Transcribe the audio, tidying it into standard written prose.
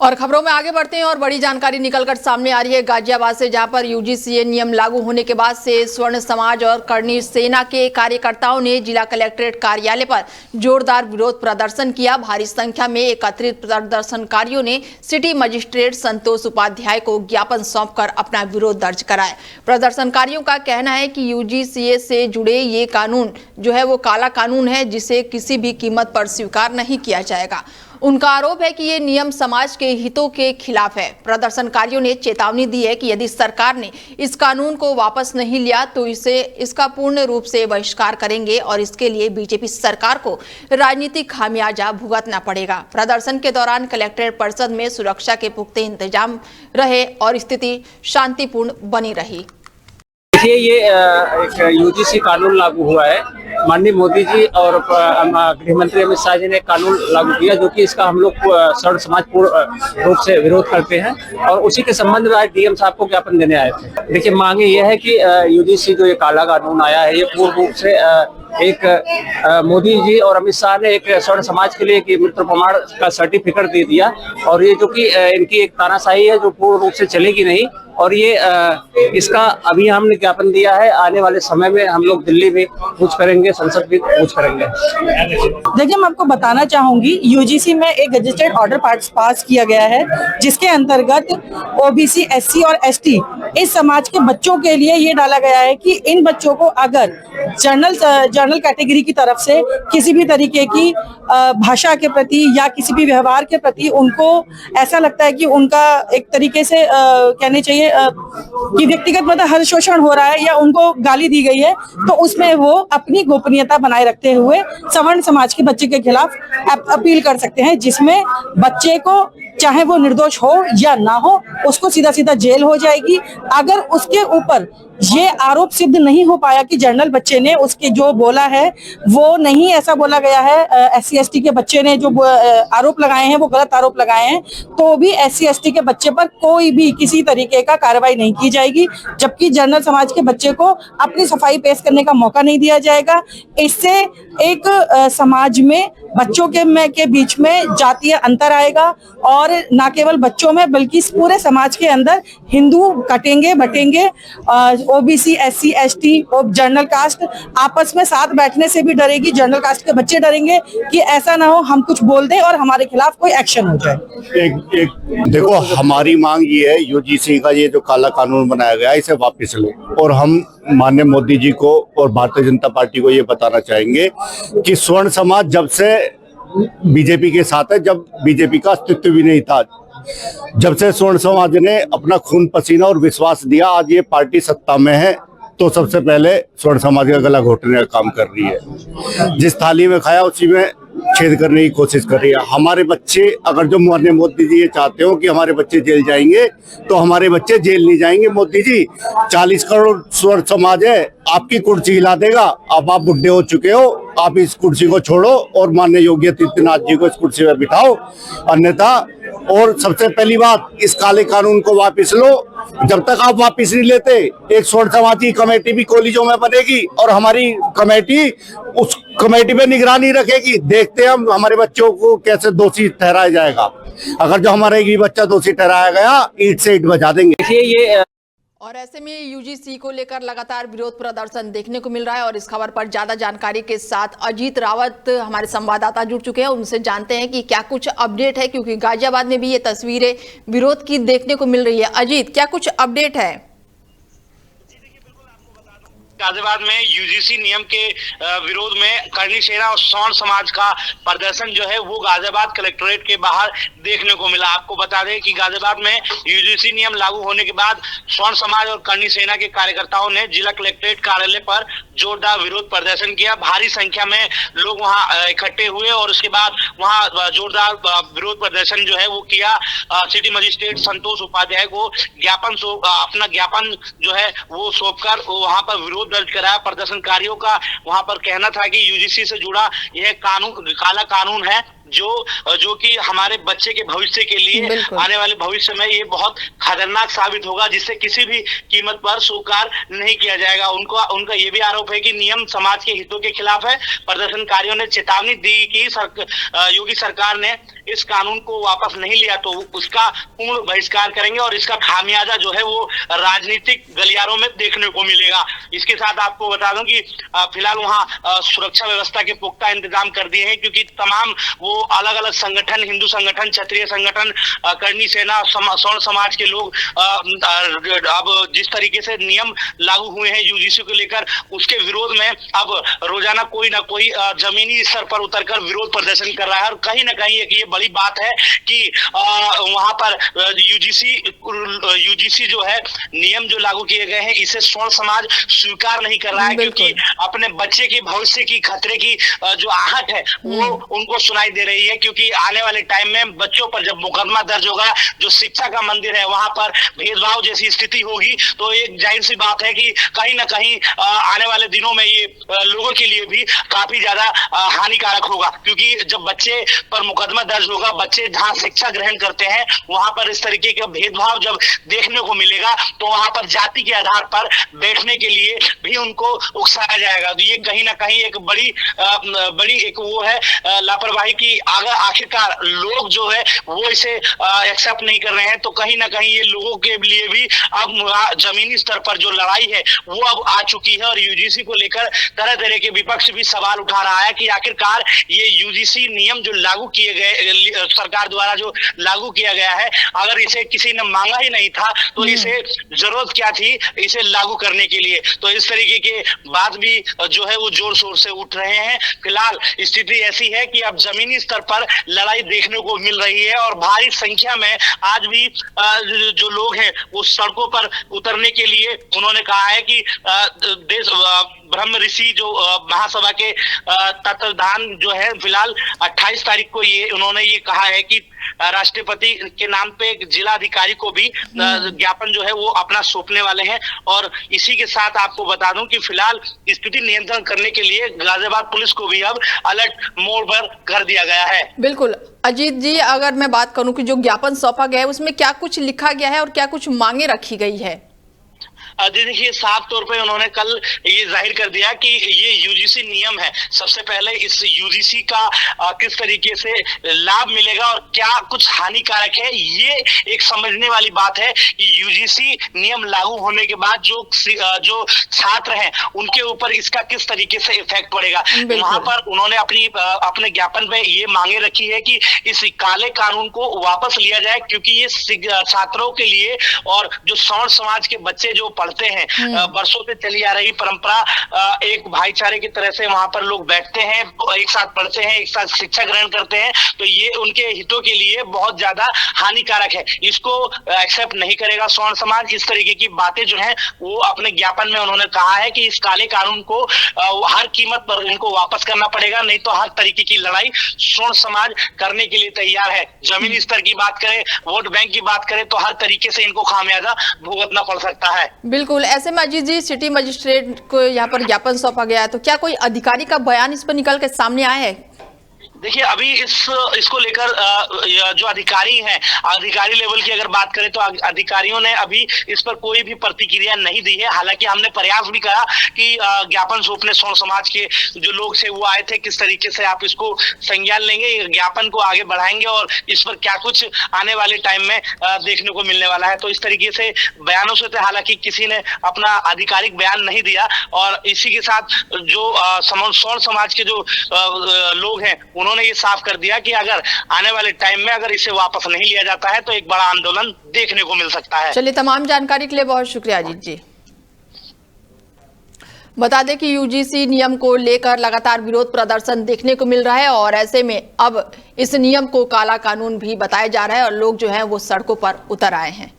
और खबरों में आगे बढ़ते हैं और बड़ी जानकारी निकलकर सामने आ रही है गाजियाबाद से, जहां पर यूजीसीए नियम लागू होने के बाद से स्वर्ण समाज और कर्णी सेना के कार्यकर्ताओं ने जिला कलेक्ट्रेट कार्यालय पर जोरदार विरोध प्रदर्शन किया। भारी संख्या में एकत्रित प्रदर्शनकारियों ने सिटी मजिस्ट्रेट संतोष उपाध्याय को ज्ञापन सौंपकर अपना विरोध दर्ज कराया। प्रदर्शनकारियों का कहना है कि यूजीसीए से जुड़े ये कानून जो है वो काला कानून है, जिसे किसी भी कीमत पर स्वीकार नहीं किया जाएगा। उनका आरोप है कि ये नियम समाज के हितों के खिलाफ है। प्रदर्शनकारियों ने चेतावनी दी है कि यदि सरकार ने इस कानून को वापस नहीं लिया तो इसका पूर्ण रूप से बहिष्कार करेंगे और इसके लिए बीजेपी सरकार को राजनीतिक खामियाजा भुगतना पड़ेगा। प्रदर्शन के दौरान कलेक्ट्रेट परिसर में सुरक्षा के पुख्ते इंतजाम रहे और स्थिति शांतिपूर्ण बनी रही। देखिए, ये एक यूजीसी कानून लागू हुआ है। माननीय मोदी जी और गृह मंत्री अमित शाह जी ने कानून लागू किया, जो कि इसका हम लोग स्वर्ण समाज पूर्ण रूप से विरोध करते हैं और उसी के संबंध में आज डीएम साहब को ज्ञापन देने आए थे। देखिए, मांगे यह है कि यूजीसी जो ये काला कानून आया है, ये पूर्ण रूप से एक मोदी जी और अमित शाह ने एक स्वर्ण समाज के लिए एक मित्र प्रमाण का सर्टिफिकेट दे दिया और ये जो कि इनकी एक तानाशाही है जो पूर्ण रूप से चलेगी नहीं। और ये इसका अभी हमने ज्ञापन दिया है, आने वाले समय में हम लोग दिल्ली में कुछ करेंगे, संसद भी कुछ करेंगे। देखिए, मैं आपको बताना चाहूंगी, यूजीसी में एक गजेटेड ऑर्डर पास किया गया है, जिसके अंतर्गत ओबीसी, एससी और एसटी इस समाज के बच्चों के लिए ये डाला गया है कि इन बच्चों को अगर जनरल कैटेगरी की तरफ से किसी भी तरीके की भाषा के प्रति या किसी भी व्यवहार के प्रति उनको ऐसा लगता है कि उनका एक तरीके से कहने चाहिए कि व्यक्तिगत मतलब हर शोषण हो रहा है या उनको गाली दी गई है, तो उसमें वो अपनी गोपनीयता बनाए रखते हुए सवर्ण समाज के बच्चे के खिलाफ अपील कर सकते हैं, जिसमें बच्चे को चाहे वो निर्दोष हो या ना हो, उसको सीधा सीधा जेल हो जाएगी। अगर उसके ऊपर ये आरोप सिद्ध नहीं हो पाया कि जनरल बच्चे ने उसके जो बोला है वो नहीं ऐसा बोला गया है, एससी एसटी के बच्चे ने जो आरोप लगाए हैं वो गलत आरोप लगाए हैं, तो भी एससी एसटी के बच्चे पर कोई भी किसी तरीके का कार्रवाई नहीं की जाएगी, जबकि जनरल समाज के बच्चे को अपनी सफाई पेश करने का मौका नहीं दिया जाएगा। इससे एक समाज में बच्चों के बीच में जातीय अंतर आएगा और न केवल बच्चों में बल्कि पूरे समाज के अंदर हिंदू कटेंगे बटेंगे। ओबीसी, एससी, एसटी और जनरल कास्ट आपस में साथ बैठने से भी डरेगी। जनरल कास्ट के बच्चे डरेंगे कि ऐसा ना हो हम कुछ बोल दें और हमारे खिलाफ कोई एक्शन हो जाए। देखो, हमारी मांग ये है, यूजीसी का ये जो काला कानून बनाया गया है इसे वापस ले, और हम माननीय मोदी जी को और भारतीय जनता पार्टी को ये बताना चाहेंगे कि स्वर्ण समाज जब से बीजेपी के साथ है, जब बीजेपी का अस्तित्व भी नहीं था, जब से स्वर्ण समाज ने अपना खून पसीना और विश्वास दिया, आज ये पार्टी सत्ता में है, तो सबसे पहले स्वर्ण समाज का गला घोटने का काम कर रही है। जिस थाली में खाया उसी में छेद करने की कोशिश कर रही है। हमारे बच्चे, अगर जो माननीय मोदी जी ये चाहते हो कि हमारे बच्चे जेल जाएंगे, तो हमारे बच्चे जेल नहीं जाएंगे। मोदी जी, 40 करोड़ स्वर्ण समाज है, आपकी कुर्सी हिला देगा। अब आप बुढ़े हो चुके हो, आप इस कुर्सी को छोड़ो और माननीय योगी आदित्यनाथ जी को इस कुर्सी में बिठाओ, अन्यथा। और सबसे पहली बात, इस काले कानून को वापस लो। जब तक आप वापस नहीं लेते, एक स्वर्ण समाज की कमेटी भी कॉलेजों में बनेगी और हमारी कमेटी उस कमेटी पे निगरानी रखेगी। देखते हैं हम हमारे बच्चों को कैसे दोषी ठहराया जाएगा। अगर जो हमारा एक भी बच्चा दोषी ठहराया गया, ईंट से ईंट बजा देंगे। देखिए, ये और ऐसे में यूजीसी को लेकर लगातार विरोध प्रदर्शन देखने को मिल रहा है और इस खबर पर ज्यादा जानकारी के साथ अजीत रावत हमारे संवाददाता जुड़ चुके हैं। उनसे जानते हैं कि क्या कुछ अपडेट है, क्योंकि गाजियाबाद में भी ये तस्वीरें विरोध की देखने को मिल रही है। अजीत, क्या कुछ अपडेट है? गाजियाबाद में यूजीसी नियम के विरोध में कर्णी सेना और स्वर्ण समाज का प्रदर्शन जो है वो गाजियाबाद कलेक्ट्रेट के बाहर देखने को मिला। आपको बता दें कि गाजियाबाद में यूजीसी नियम लागू होने के बाद स्वर्ण समाज और कर्णी सेना के कार्यकर्ताओं ने जिला कलेक्ट्रेट कार्यालय पर जोरदार विरोध प्रदर्शन किया। भारी संख्या में लोग वहां इकट्ठे हुए और उसके बाद वहां जोरदार विरोध प्रदर्शन जो है वो किया। सिटी मजिस्ट्रेट संतोष उपाध्याय को अपना ज्ञापन जो है वो सौंपकर वहां पर विरोध दर्ज कराया। प्रदर्शनकारियों का वहां पर कहना था कि यूजीसी से जुड़ा यह कानून काला कानून है जो कि हमारे बच्चे के भविष्य के लिए आने वाले भविष्य में ये बहुत खतरनाक साबित होगा, जिससे किसी भी कीमत पर स्वीकार नहीं किया जाएगा। उनका ये भी आरोप है कि नियम समाज के हितों के खिलाफ है। प्रदर्शनकारियों ने चेतावनी दी कि योगी सरकार ने इस कानून को वापस नहीं लिया तो उसका पूर्ण बहिष्कार करेंगे और इसका खामियाजा जो है वो राजनीतिक गलियारों में देखने को मिलेगा। इसके साथ आपको बता दूं कि फिलहाल वहां सुरक्षा व्यवस्था के पुख्ता इंतजाम कर दिए हैं, क्योंकि तमाम वो अलग अलग संगठन, हिंदू संगठन, क्षत्रिय संगठन, करनी सेना, स्वर्ण समाज के लोग अब जिस तरीके से नियम लागू हुए हैं यूजीसी को लेकर, उसके विरोध में अब रोजाना कोई ना कोई जमीनी स्तर पर उतरकर विरोध प्रदर्शन कर रहा है। और कहीं ना कहीं एक ये बड़ी बात है कि वहां पर यूजीसी जो है नियम जो लागू किए गए हैं इसे स्वर्ण समाज स्वीकार नहीं कर रहा है, क्योंकि अपने बच्चे की भविष्य की खतरे की जो आहट है वो उनको सुनाई दे रही है। क्योंकि आने वाले टाइम में बच्चों पर जब मुकदमा दर्ज होगा, जो शिक्षा का मंदिर है वहां पर भेदभाव जैसी स्थिति होगी, तो एक जाहिर सी बात है कि कहीं ना कहीं आने वाले दिनों में ये लोगों के लिए भी काफी ज्यादा हानिकारक होगा। क्योंकि जब बच्चे पर मुकदमा दर्ज होगा, बच्चे जहां शिक्षा ग्रहण करते हैं वहां पर इस तरीके का भेदभाव जब देखने को मिलेगा, तो वहां पर जाति के आधार पर बैठने के लिए भी उनको उकसाया जाएगा। तो ये कहीं ना कहीं एक बड़ी एक वो है लापरवाही की आखिरकार लोग जो है वो इसे एक्सेप्ट नहीं कर रहे हैं। तो कहीं ना कहीं ये लोगों के लिए भी अब जमीनी स्तर पर जो लड़ाई है वो अब आ चुकी है। और यूजीसी को लेकर तरह तरह के विपक्ष भी सवाल उठा रहा है कि आखिरकार ये यूजीसी नियम जो लागू किए गए, सरकार द्वारा जो लागू किया गया है, अगर इसे किसी ने मांगा ही नहीं था तो इसे जरूरत क्या थी इसे लागू करने के लिए। तो इस तरीके के बात भी जो है वो जोर शोर से उठ रहे हैं। फिलहाल स्थिति ऐसी है कि अब जमीनी स्तर पर लड़ाई देखने को मिल रही है और भारी संख्या में आज भी जो लोग हैं वो सड़कों पर उतरने के लिए उन्होंने कहा है कि देश ब्रह्म ऋषि जो महासभा के तत्वाधान जो है फिलहाल 28 तारीख को उन्होंने ये कहा है कि राष्ट्रपति के नाम पे एक जिला अधिकारी को भी ज्ञापन जो है वो अपना सौंपने वाले हैं। और इसी के साथ आपको बता दूं कि फिलहाल स्थिति नियंत्रण करने के लिए गाजियाबाद पुलिस को भी अब अलर्ट मोड पर कर दिया गया है। बिल्कुल अजीत जी, अगर मैं बात करूं कि जो ज्ञापन सौंपा गया है उसमें क्या कुछ लिखा गया है और क्या कुछ मांगे रखी गई है? देखिए, साफ तौर पे उन्होंने कल ये जाहिर कर दिया कि ये यूजीसी नियम है। सबसे पहले इस यूजीसी का किस तरीके से लाभ मिलेगा और क्या कुछ हानिकारक है, ये एक समझने वाली बात है कि यूजीसी नियम लागू होने के बाद जो छात्र हैं उनके ऊपर इसका किस तरीके से इफेक्ट पड़ेगा। वहां पर उन्होंने अपने ज्ञापन पे ये मांगे रखी है कि इस काले कानून को वापस लिया जाए, क्योंकि ये छात्रों के लिए और जो स्वर्ण समाज के बच्चे जो पढ़ते हैं, वर्षों से चली आ रही परंपरा, एक भाईचारे की तरह से वहां पर लोग बैठते हैं, एक साथ पढ़ते हैं, एक साथ शिक्षा ग्रहण करते हैं, तो ये उनके हितों के लिए बहुत ज्यादा हानिकारक है। इसको एक्सेप्ट नहीं करेगा स्वर्ण समाज। इस तरीके की बातें जो है वो अपने ज्ञापन में उन्होंने कहा है कि इस काले कानून को हर कीमत पर इनको वापस करना पड़ेगा, नहीं तो हर तरीके की लड़ाई स्वर्ण समाज करने के लिए तैयार है। जमीनी स्तर की बात करें, वोट बैंक की बात करें, तो हर तरीके से इनको खामियाजा भुगतना पड़ सकता है। बिल्कुल। ऐसे में अजीत जी, सिटी मजिस्ट्रेट को यहाँ पर ज्ञापन सौंपा गया है, तो क्या कोई अधिकारी का बयान इस पर निकल के सामने आया है? देखिए, अभी इसको लेकर जो अधिकारी हैं, अधिकारी लेवल की अगर बात करें तो अधिकारियों ने अभी इस पर कोई भी प्रतिक्रिया नहीं दी है। हालांकि हमने प्रयास भी करा कि ज्ञापन सौंपने स्वर्ण समाज के जो लोग थे वो आए थे, किस तरीके से आप इसको संज्ञान लेंगे, ज्ञापन को आगे बढ़ाएंगे और इस पर क्या कुछ आने वाले टाइम में देखने को मिलने वाला है। तो इस तरीके से बयानों से हालांकि किसी ने अपना आधिकारिक बयान नहीं दिया। और इसी के साथ जो स्वर्ण समाज के जो लोग हैं उन्होंने ये साफ कर दिया कि अगर आने वाले टाइम में अगर इसे वापस नहीं लिया जाता है तो एक बड़ा आंदोलन देखने को मिल सकता है। चलिए, तमाम जानकारी के लिए बहुत शुक्रिया अजीत जी। बता दें कि यूजीसी नियम को लेकर लगातार विरोध प्रदर्शन देखने को मिल रहा है और ऐसे में अब इस नियम को काला कानून भी बताया जा रहा है और लोग जो हैं वो सड़कों पर उतर आए हैं।